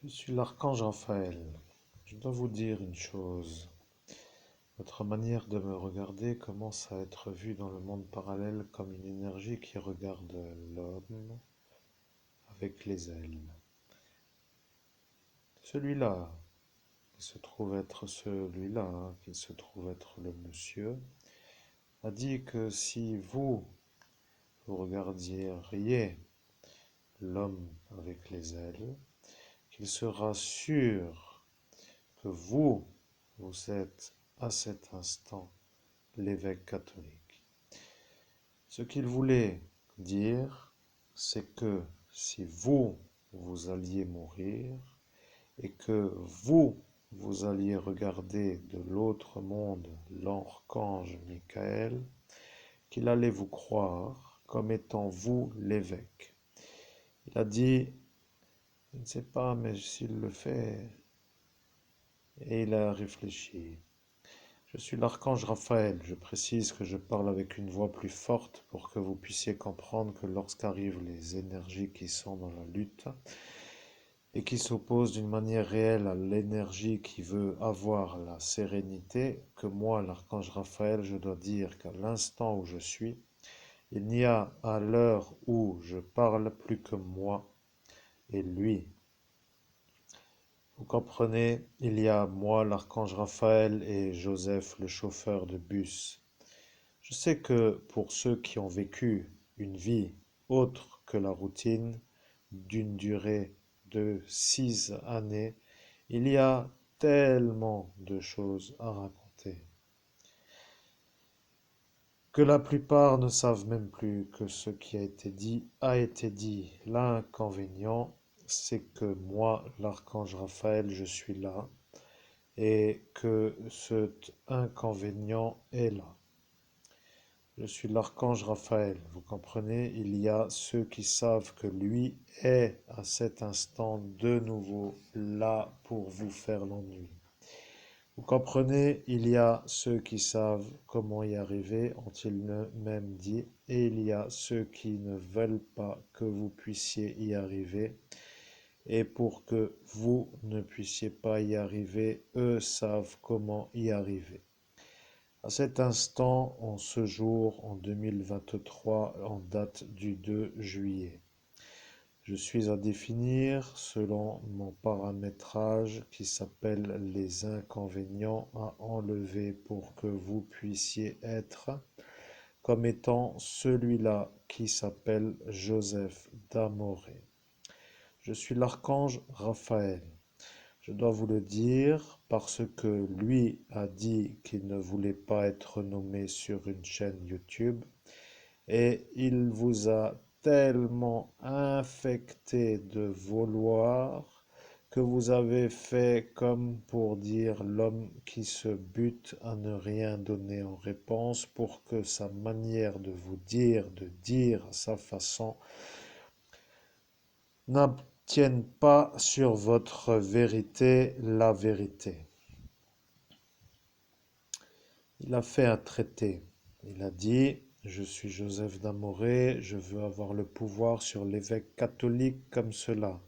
Je suis l'archange Raphaël. Je dois vous dire une chose. Votre manière de me regarder commence à être vue dans le monde parallèle comme une énergie qui regarde l'homme avec les ailes. Celui-là, qui se trouve être celui-là, qui se trouve être le monsieur, a dit que si vous regardiez l'homme avec les ailes, qu'il sera sûr que vous êtes à cet instant l'évêque catholique. Ce qu'il voulait dire, c'est que si vous alliez mourir et que vous alliez regarder de l'autre monde l'archange Michael, qu'il allait vous croire comme étant vous l'évêque. Il a dit, je ne sais pas, mais s'il le fait, et il a réfléchi. Je suis l'archange Raphaël. Je précise que je parle avec une voix plus forte pour que vous puissiez comprendre que lorsqu'arrivent les énergies qui sont dans la lutte et qui s'opposent d'une manière réelle à l'énergie qui veut avoir la sérénité, que moi, l'archange Raphaël, je dois dire qu'à l'instant où je suis, il n'y a à l'heure où je parle plus que moi et lui. Vous comprenez, il y a moi, l'archange Raphaël, et Joseph, le chauffeur de bus. Je sais que pour ceux qui ont vécu une vie autre que la routine, d'une durée de 6 années, il y a tellement de choses à raconter que la plupart ne savent même plus que ce qui a été dit a été dit. L'inconvénient, c'est que moi, l'archange Raphaël, je suis là et que cet inconvénient est là. Je suis l'archange Raphaël, vous comprenez? Il y a ceux qui savent que lui est à cet instant de nouveau là pour vous faire l'ennui. Vous comprenez? Il y a ceux qui savent comment y arriver, ont-ils même dit, et il y a ceux qui ne veulent pas que vous puissiez y arriver. Et pour que vous ne puissiez pas y arriver, eux savent comment y arriver. À cet instant, en ce jour, en 2023, en date du 2 juillet, je suis à définir selon mon paramétrage qui s'appelle les inconvénients à enlever pour que vous puissiez être comme étant celui-là qui s'appelle Joseph d'Amoré. Je suis l'archange Raphaël. Je dois vous le dire parce que lui a dit qu'il ne voulait pas être nommé sur une chaîne YouTube et il vous a tellement infecté de vouloir que vous avez fait comme pour dire l'homme qui se bute à ne rien donner en réponse pour que sa manière de vous dire, de dire à sa façon, n'obtienne pas sur votre vérité la vérité. Il a fait un traité. Il a dit, je suis Joseph d'Amoré, je veux avoir le pouvoir sur l'évêque catholique comme cela.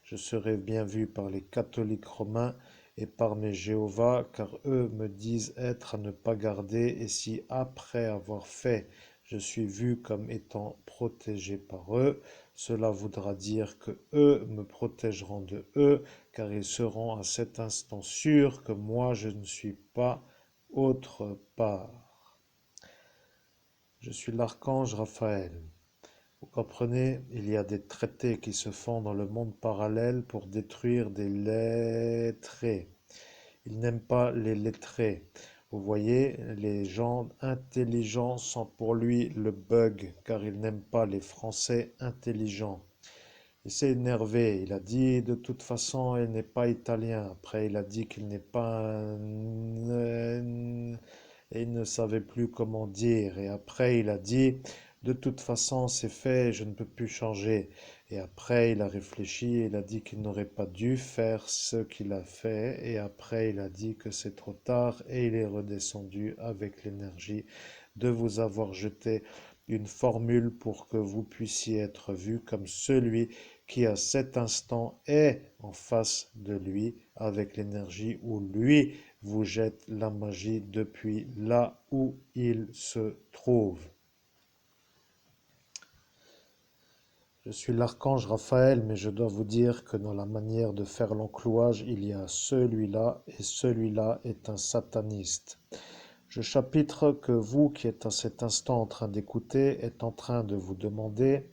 Je serai bien vu par les catholiques romains et par mes Jéhovah, car eux me disent être à ne pas garder, et si après avoir fait, je suis vu comme étant protégé par eux, cela voudra dire que eux me protégeront de eux, car ils seront à cet instant sûrs que moi je ne suis pas autre part. Je suis l'archange Raphaël. Vous comprenez, il y a des traités qui se font dans le monde parallèle pour détruire des lettrés. Il n'aime pas les lettrés. Vous voyez, les gens intelligents sont pour lui le bug, car il n'aime pas les Français intelligents. Il s'est énervé, il a dit de toute façon il n'est pas italien. Après il a dit qu'il n'est pas un... Et il ne savait plus comment dire. Et après il a dit de toute façon c'est fait, je ne peux plus changer. Et après il a réfléchi et il a dit qu'il n'aurait pas dû faire ce qu'il a fait. Et après il a dit que c'est trop tard et il est redescendu avec l'énergie de vous avoir jeté une formule pour que vous puissiez être vu comme celui qui à cet instant est en face de lui avec l'énergie où lui vous jette la magie depuis là où il se trouve. Je suis l'archange Raphaël, mais je dois vous dire que dans la manière de faire l'enclouage, il y a celui-là, et celui-là est un sataniste. Je chapitre que vous qui êtes à cet instant en train d'écouter êtes en train de vous demander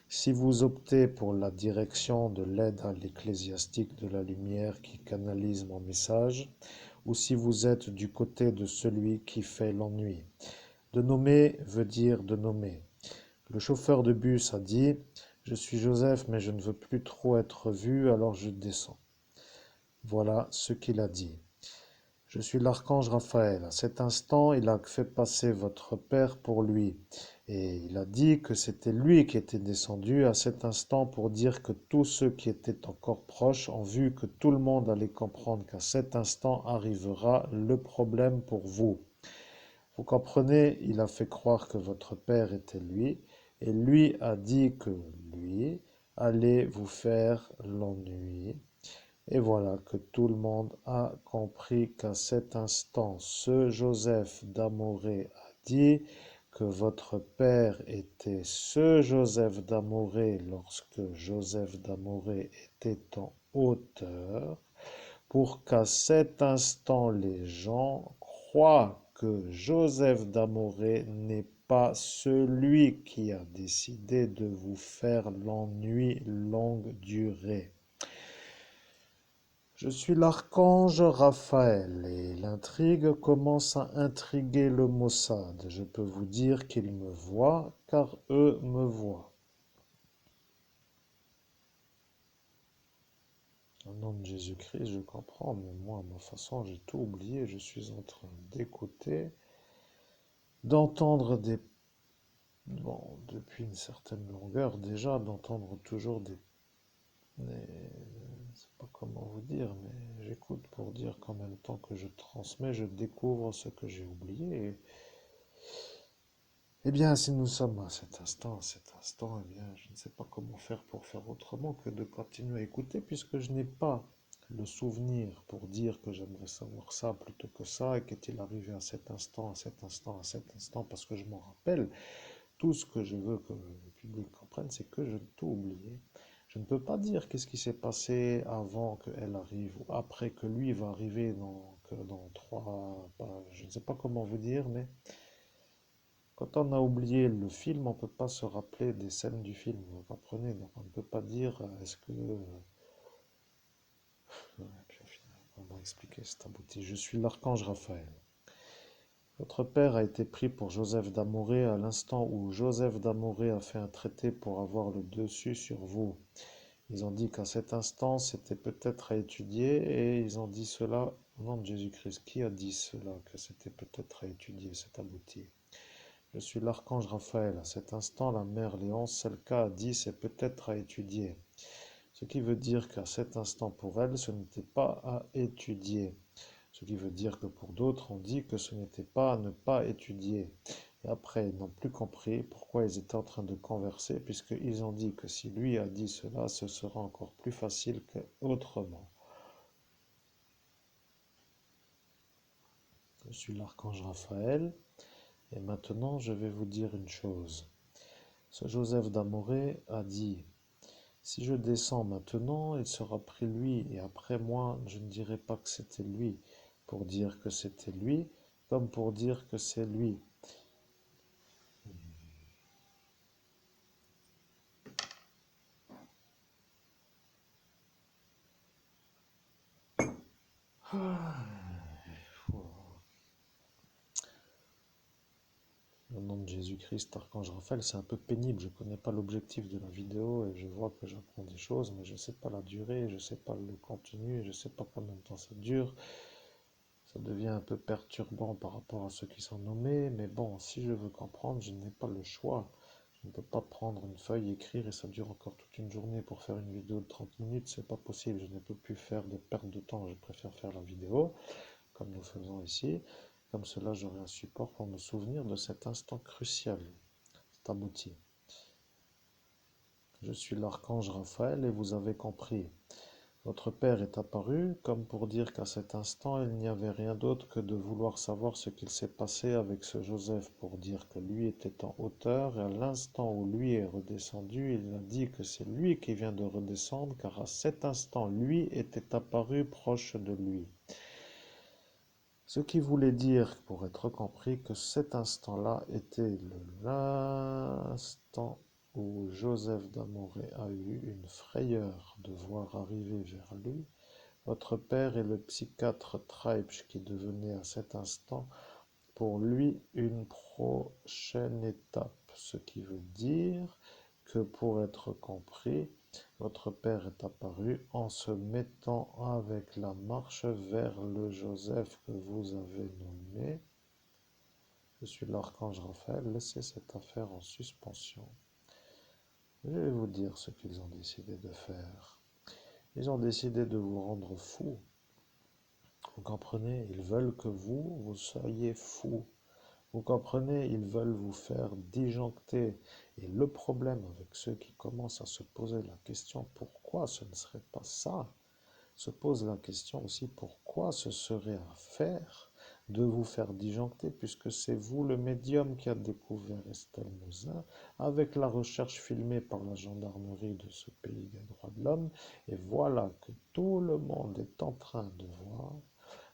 si vous optez pour la direction de l'aide à l'ecclésiastique de la lumière qui canalise mon message, ou si vous êtes du côté de celui qui fait l'ennui. De nommer veut dire de nommer. Le chauffeur de bus a dit « Je suis Joseph, mais je ne veux plus trop être vu, alors je descends. » Voilà ce qu'il a dit. Je suis l'archange Raphaël. À cet instant, il a fait passer votre père pour lui. Et il a dit que c'était lui qui était descendu à cet instant pour dire que tous ceux qui étaient encore proches ont vu que tout le monde allait comprendre qu'à cet instant arrivera le problème pour vous. Vous comprenez, il a fait croire que votre père était lui, et lui a dit que lui allait vous faire l'ennui. Et voilà que tout le monde a compris qu'à cet instant, ce Joseph d'Amoré a dit que votre père était ce Joseph d'Amoré lorsque Joseph d'Amoré était en hauteur, pour qu'à cet instant les gens croient que Joseph d'Amoré n'est pas celui qui a décidé de vous faire l'ennui longue durée. Je suis l'archange Raphaël et l'intrigue commence à intriguer le Mossad. Je peux vous dire qu'ils me voient car eux me voient. Au nom de Jésus-Christ, je comprends, mais moi, à ma façon, j'ai tout oublié. Je suis en train d'écouter, d'entendre des... Bon, depuis une certaine longueur déjà, d'entendre toujours je sais pas comment vous dire, mais j'écoute pour dire qu'en même temps que je transmets, je découvre ce que j'ai oublié. Eh bien, si nous sommes à cet instant, eh bien, je ne sais pas comment faire pour faire autrement que de continuer à écouter, puisque je n'ai pas le souvenir pour dire que j'aimerais savoir ça plutôt que ça, et qu'est-il arrivé à cet instant, à cet instant, à cet instant, parce que je m'en rappelle. Tout ce que je veux que le public comprenne, c'est que je tout oublié. Je ne peux pas dire qu'est-ce qui s'est passé avant qu'elle arrive ou après que lui va arriver dans trois... je ne sais pas comment vous dire, mais quand on a oublié le film, on ne peut pas se rappeler des scènes du film. Vous comprenez? Donc on ne peut pas dire est-ce que... puis au final, comment expliquer cet abouti? Je suis l'archange Raphaël. Votre père a été pris pour Joseph d'Amoré à l'instant où Joseph d'Amoré a fait un traité pour avoir le dessus sur vous. Ils ont dit qu'à cet instant, c'était peut-être à étudier et ils ont dit cela au nom de Jésus-Christ. Qui a dit cela, que c'était peut-être à étudier, c'est abouti? Je suis l'archange Raphaël. À cet instant, la mère Léonce Selka a dit c'est peut-être à étudier. Ce qui veut dire qu'à cet instant, pour elle, ce n'était pas à étudier. Ce qui veut dire que pour d'autres, on dit que ce n'était pas à ne pas étudier. Et après, ils n'ont plus compris pourquoi ils étaient en train de converser, puisqu'ils ont dit que si lui a dit cela, ce sera encore plus facile qu'autrement. Je suis l'archange Raphaël, et maintenant je vais vous dire une chose. Ce Joseph d'Amoré a dit, si je descends maintenant, il sera pris lui, et après moi, je ne dirai pas que c'était lui, pour dire que c'était lui, comme pour dire que c'est lui. Au nom de Jésus-Christ, Archange Raphaël, c'est un peu pénible. Je ne connais pas l'objectif de la vidéo et je vois que j'apprends des choses, mais je ne sais pas la durée, je ne sais pas le contenu, je ne sais pas combien de temps ça dure. Ça devient un peu perturbant par rapport à ceux qui sont nommés, mais bon, si je veux comprendre, je n'ai pas le choix. Je ne peux pas prendre une feuille, écrire et ça dure encore toute une journée pour faire une vidéo de 30 minutes, c'est pas possible. Je ne peux plus faire de perte de temps, je préfère faire la vidéo, comme nous faisons ici. Comme cela, j'aurai un support pour me souvenir de cet instant crucial. C'est abouti. Je suis l'archange Raphaël et vous avez compris. Votre père est apparu comme pour dire qu'à cet instant il n'y avait rien d'autre que de vouloir savoir ce qu'il s'est passé avec ce Joseph, pour dire que lui était en hauteur, et à l'instant où lui est redescendu, il a dit que c'est lui qui vient de redescendre, car à cet instant lui était apparu proche de lui. Ce qui voulait dire, pour être compris, que cet instant-là était l'instant où Joseph d'Amoré a eu une frayeur de voir arriver vers lui votre père et le psychiatre Treibsch, qui devenait à cet instant pour lui une prochaine étape, ce qui veut dire que pour être compris, votre père est apparu en se mettant avec la marche vers le Joseph que vous avez nommé. Je suis l'archange Raphaël, laissez cette affaire en suspension. Je vais vous dire ce qu'ils ont décidé de faire. Ils ont décidé de vous rendre fou. Vous comprenez? Ils veulent que vous soyez fou. Vous comprenez? Ils veulent vous faire disjoncter. Et le problème avec ceux qui commencent à se poser la question pourquoi ce ne serait pas ça, se pose la question aussi pourquoi ce serait à faire de vous faire disjoncter, puisque c'est vous le médium qui a découvert Estelle Mouzin avec la recherche filmée par la gendarmerie de ce pays des droits de l'homme. Et voilà que tout le monde est en train de voir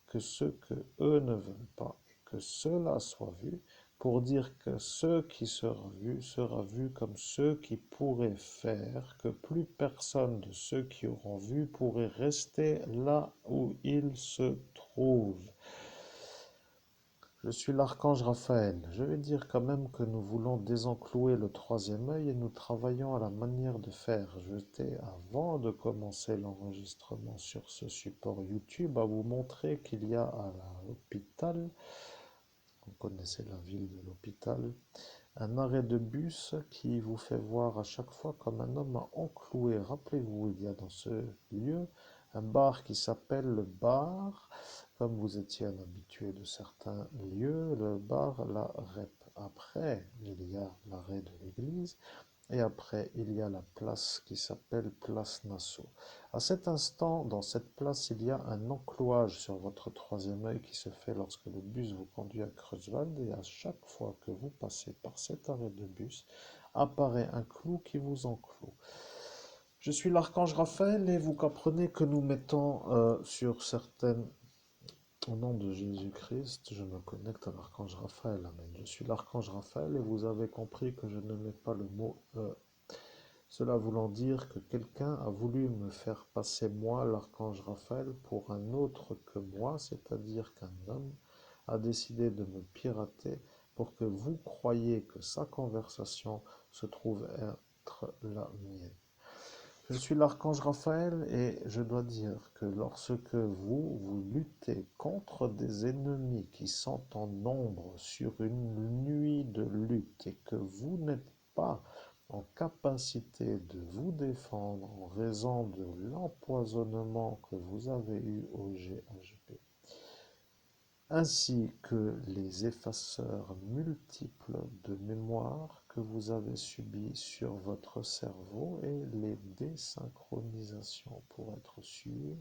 que ce que eux ne veulent pas, et que cela soit vu, pour dire que ce qui sera vu comme ceux qui pourraient faire, que plus personne de ceux qui auront vu pourrait rester là où il se trouve. Je suis l'archange Raphaël. Je vais dire quand même que nous voulons désenclouer le troisième œil et nous travaillons à la manière de faire. J'étais, avant de commencer l'enregistrement sur ce support YouTube, à vous montrer qu'il y a à l'hôpital, vous connaissez la ville de l'hôpital, un arrêt de bus qui vous fait voir à chaque fois comme un homme encloué. Rappelez-vous, il y a dans ce lieu un bar qui s'appelle le bar, comme vous étiez un habitué de certains lieux, le bar La Rep. Après, il y a l'arrêt de l'église, et après, il y a la place qui s'appelle Place Nassau. À cet instant, dans cette place, il y a un enclouage sur votre troisième œil qui se fait lorsque le bus vous conduit à Creuswald, et à chaque fois que vous passez par cet arrêt de bus, apparaît un clou qui vous encloue. Je suis l'archange Raphaël et vous comprenez que nous mettons sur certaines... Au nom de Jésus-Christ, je me connecte à l'archange Raphaël. Amen. Je suis l'archange Raphaël et vous avez compris que je ne mets pas le mot cela voulant dire que quelqu'un a voulu me faire passer moi, l'archange Raphaël, pour un autre que moi, c'est-à-dire qu'un homme a décidé de me pirater pour que vous croyiez que sa conversation se trouve être la mienne. Je suis l'archange Raphaël et je dois dire que lorsque vous luttez contre des ennemis qui sont en nombre sur une nuit de lutte et que vous n'êtes pas en capacité de vous défendre en raison de l'empoisonnement que vous avez eu au GHB, ainsi que les effaceurs multiples de mémoire que vous avez subis sur votre cerveau et les désynchronisations pour être sûr.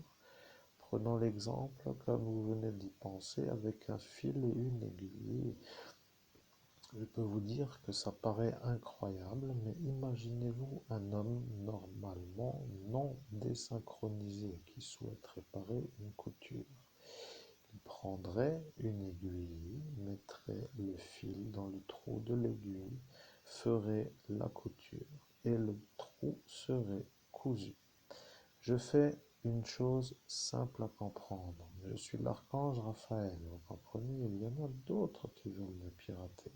Prenons l'exemple, comme vous venez d'y penser, avec un fil et une aiguille. Je peux vous dire que ça paraît incroyable, mais imaginez-vous un homme normalement non désynchronisé qui souhaite réparer une couture. Il prendrait une aiguille, mettrait le fil dans le trou de l'aiguille, ferait la couture et le trou serait cousu. Je fais une chose simple à comprendre. Je suis l'archange Raphaël, vous comprenez, il y en a d'autres qui veulent me pirater.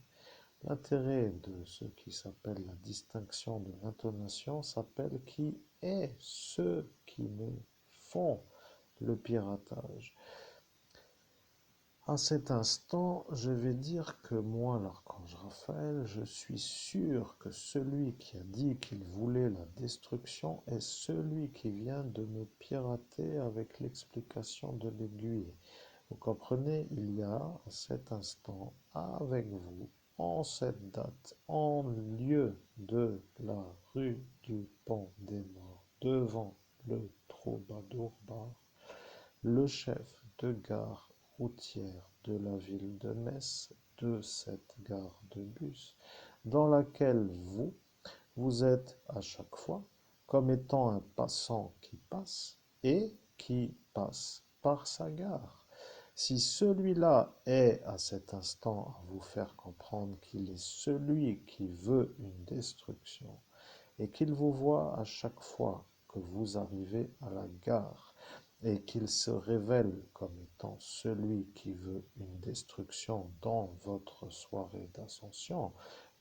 L'intérêt de ce qui s'appelle la distinction de l'intonation s'appelle qui est ceux qui me font le piratage. À cet instant, je vais dire que moi, l'archange Raphaël, je suis sûr que celui qui a dit qu'il voulait la destruction est celui qui vient de me pirater avec l'explication de l'aiguille. Vous comprenez, il y a à cet instant, avec vous, en cette date, en lieu de la rue du Pont des Morts, devant le troubadour bar, le chef de gare routière de la ville de Metz, de cette gare de bus, dans laquelle vous êtes à chaque fois comme étant un passant qui passe et qui passe par sa gare. Si celui-là est à cet instant à vous faire comprendre qu'il est celui qui veut une destruction et qu'il vous voit à chaque fois que vous arrivez à la gare et qu'il se révèle comme étant celui qui veut une destruction dans votre soirée d'ascension,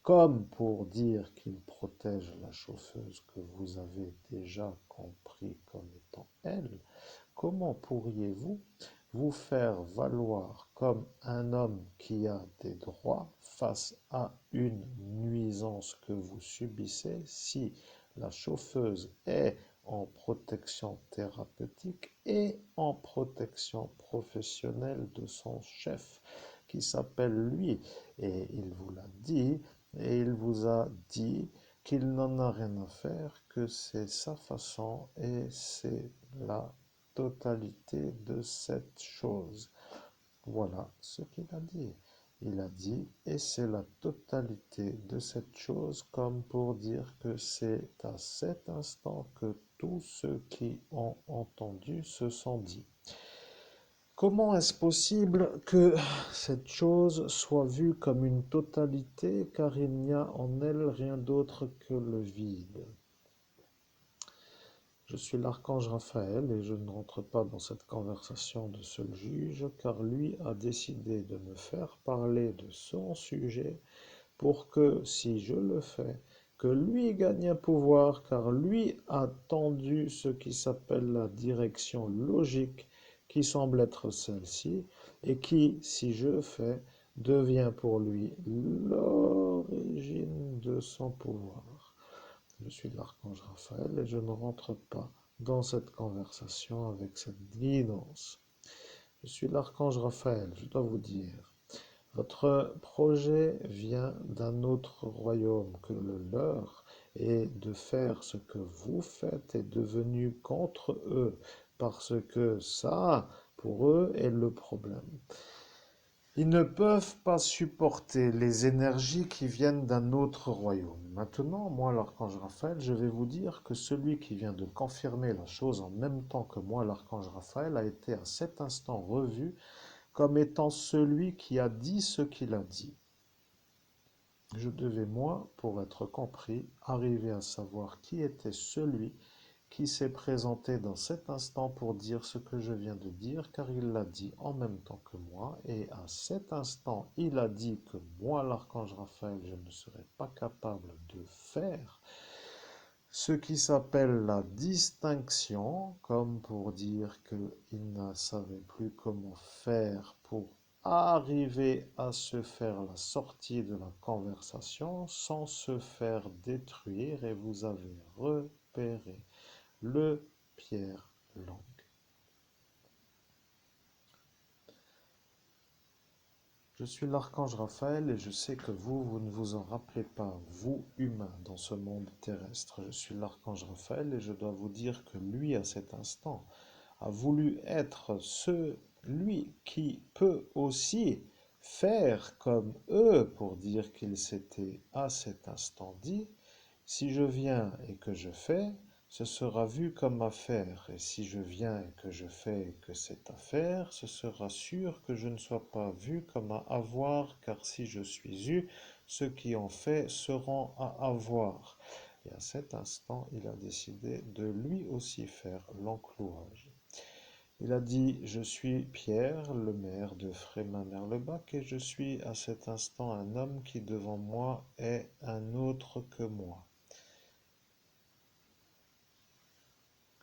comme pour dire qu'il protège la chauffeuse que vous avez déjà compris comme étant elle, comment pourriez-vous vous faire valoir comme un homme qui a des droits face à une nuisance que vous subissez si la chauffeuse est en protection thérapeutique et en protection professionnelle de son chef qui s'appelle lui. Et il vous l'a dit, et il vous a dit qu'il n'en a rien à faire, que c'est sa façon et c'est la totalité de cette chose. Voilà ce qu'il a dit. Il a dit, et c'est la totalité de cette chose, comme pour dire que c'est à cet instant que tous ceux qui ont entendu se sont dit. Comment est-ce possible que cette chose soit vue comme une totalité, car il n'y a en elle rien d'autre que le vide? Je suis l'archange Raphaël et je ne rentre pas dans cette conversation de seul juge, car lui a décidé de me faire parler de son sujet pour que, si je le fais, que lui gagne un pouvoir, car lui a tendu ce qui s'appelle la direction logique, qui semble être celle-ci, et qui, si je le fais, devient pour lui l'origine de son pouvoir. Je suis l'archange Raphaël et je ne rentre pas dans cette conversation avec cette guidance. Je suis l'archange Raphaël, je dois vous dire. Votre projet vient d'un autre royaume que le leur, et de faire ce que vous faites est devenu contre eux, parce que ça, pour eux, est le problème. Ils ne peuvent pas supporter les énergies qui viennent d'un autre royaume. Maintenant, moi, l'archange Raphaël, je vais vous dire que celui qui vient de confirmer la chose en même temps que moi, l'archange Raphaël, a été à cet instant revu comme étant celui qui a dit ce qu'il a dit. Je devais, moi, pour être compris, arriver à savoir qui était celui qui s'est présenté dans cet instant pour dire ce que je viens de dire, car il l'a dit en même temps que moi, et à cet instant, il a dit que moi, l'archange Raphaël, je ne serais pas capable de faire ce qui s'appelle la distinction, comme pour dire qu'il ne savait plus comment faire pour arriver à se faire la sortie de la conversation sans se faire détruire, et vous avez repéré le pierre-langue. Je suis l'archange Raphaël et je sais que vous ne vous en rappelez pas, vous, humains, dans ce monde terrestre. Je suis l'archange Raphaël et je dois vous dire que lui, à cet instant, a voulu être celui qui peut aussi faire comme eux pour dire qu'il s'était à cet instant dit, si je viens et que je fais, ce sera vu comme affaire, et si je viens et que je fais et que c'est affaire, ce sera sûr que je ne sois pas vu comme à avoir, car si je suis eu, ceux qui ont fait seront à avoir. Et à cet instant, il a décidé de lui aussi faire l'enclouage. Il a dit, je suis Pierre, le maire de Frémin-Merlebach, et je suis à cet instant un homme qui devant moi est un autre que moi.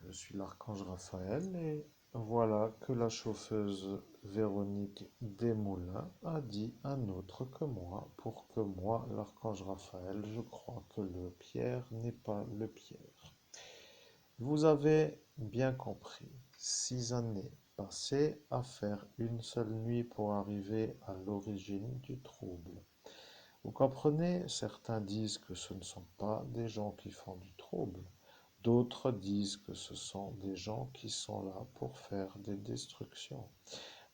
Je suis l'archange Raphaël et voilà que la chauffeuse Véronique Desmoulins a dit un autre que moi pour que moi, l'archange Raphaël, je crois que le Pierre n'est pas le Pierre. Vous avez bien compris, 6 années passées à faire une seule nuit pour arriver à l'origine du trouble. Vous comprenez? Certains disent que ce ne sont pas des gens qui font du trouble. D'autres disent que ce sont des gens qui sont là pour faire des destructions.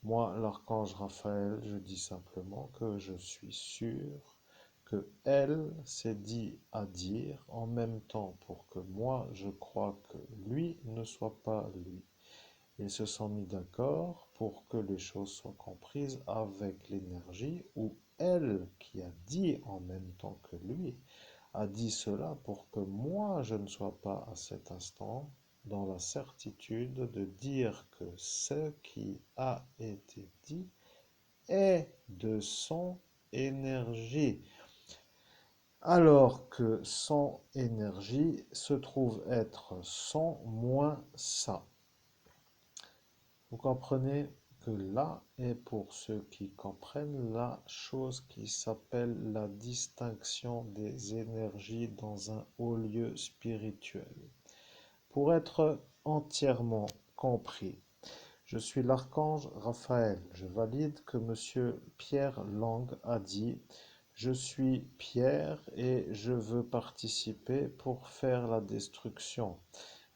Moi, l'archange Raphaël, je dis simplement que je suis sûr que elle s'est dit à dire en même temps pour que moi je crois que lui ne soit pas lui. Ils se sont mis d'accord pour que les choses soient comprises avec l'énergie où elle qui a dit en même temps que lui a dit cela pour que moi je ne sois pas à cet instant dans la certitude de dire que ce qui a été dit est de son énergie, alors que son énergie se trouve être son moins ça. Vous comprenez que là est pour ceux qui comprennent la chose qui s'appelle la distinction des énergies dans un haut lieu spirituel. Pour être entièrement compris, je suis l'archange Raphaël. Je valide que Monsieur Pierre Lang a dit je suis Pierre et je veux participer pour faire la destruction.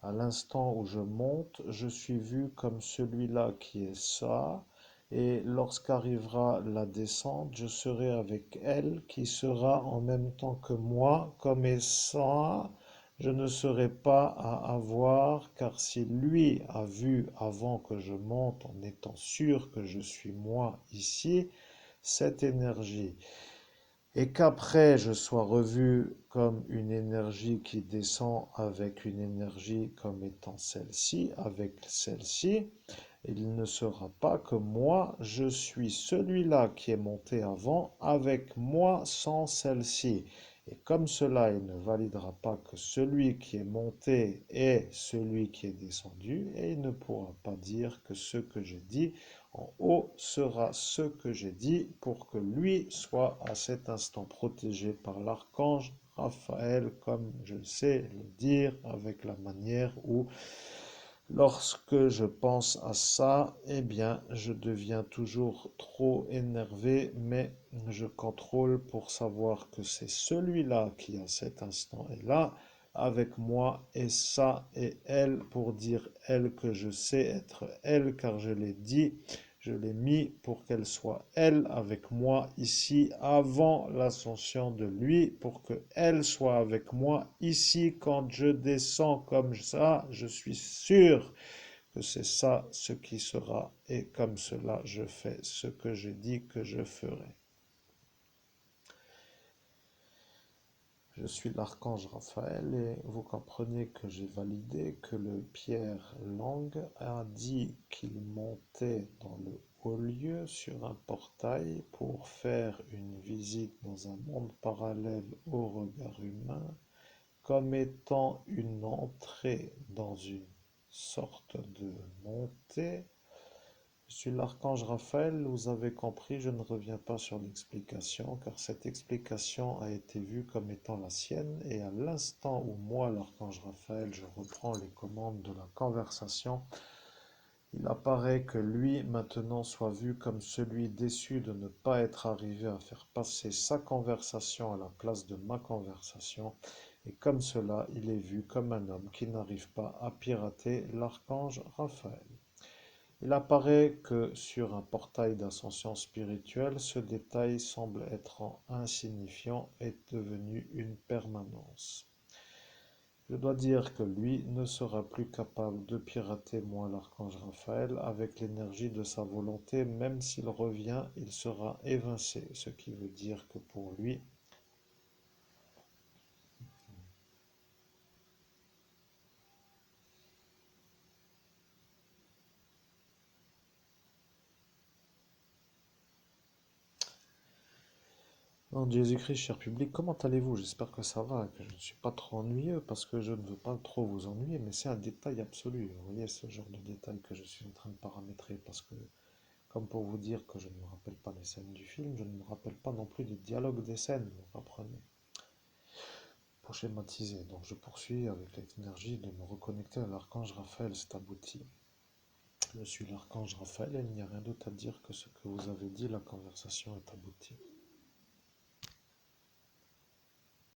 À l'instant où je monte, je suis vu comme celui-là qui est ça, et lorsqu'arrivera la descente, je serai avec elle qui sera en même temps que moi, comme est ça. Je ne serai pas à avoir, car si lui a vu avant que je monte en étant sûr que je suis moi ici, cette énergie et qu'après je sois revu comme une énergie qui descend avec une énergie comme étant celle-ci, avec celle-ci, il ne sera pas que moi, je suis celui-là qui est monté avant avec moi sans celle-ci. Et comme cela, il ne validera pas que celui qui est monté est celui qui est descendu, et il ne pourra pas dire que ce que j'ai dit en haut sera ce que j'ai dit pour que lui soit à cet instant protégé par l'archange Raphaël, comme je sais le dire, avec la manière où lorsque je pense à ça, eh bien, je deviens toujours trop énervé, mais je contrôle pour savoir que c'est celui-là qui à cet instant est là avec moi et ça et elle pour dire elle que je sais être elle car je l'ai dit, je l'ai mis pour qu'elle soit elle avec moi ici avant l'ascension de lui pour que elle soit avec moi ici quand je descends comme ça, je suis sûr que c'est ça ce qui sera et comme cela je fais ce que j'ai dit que je ferai. Je suis l'archange Raphaël et vous comprenez que j'ai validé que le Pierre Lang a dit qu'il montait dans le haut lieu sur un portail pour faire une visite dans un monde parallèle au regard humain comme étant une entrée dans une sorte de montée. Je suis l'archange Raphaël, vous avez compris, je ne reviens pas sur l'explication, car cette explication a été vue comme étant la sienne, et à l'instant où moi, l'archange Raphaël, je reprends les commandes de la conversation, il apparaît que lui, maintenant, soit vu comme celui déçu de ne pas être arrivé à faire passer sa conversation à la place de ma conversation, et comme cela, il est vu comme un homme qui n'arrive pas à pirater l'archange Raphaël. Il apparaît que sur un portail d'ascension spirituelle, ce détail semble être insignifiant et devenu une permanence. Je dois dire que lui ne sera plus capable de pirater moi l'archange Raphaël avec l'énergie de sa volonté, même s'il revient, il sera évincé, ce qui veut dire que pour lui, non, Jésus-Christ, cher public, comment allez-vous? J'espère que ça va, que je ne suis pas trop ennuyeux, parce que je ne veux pas trop vous ennuyer, mais c'est un détail absolu. Vous voyez ce genre de détail que je suis en train de paramétrer, parce que, comme pour vous dire que je ne me rappelle pas les scènes du film, je ne me rappelle pas non plus les dialogues des scènes, vous comprenez? Pour schématiser, donc je poursuis avec l'énergie de me reconnecter à l'archange Raphaël, c'est abouti. Je suis l'archange Raphaël et il n'y a rien d'autre à dire que ce que vous avez dit, la conversation est aboutie.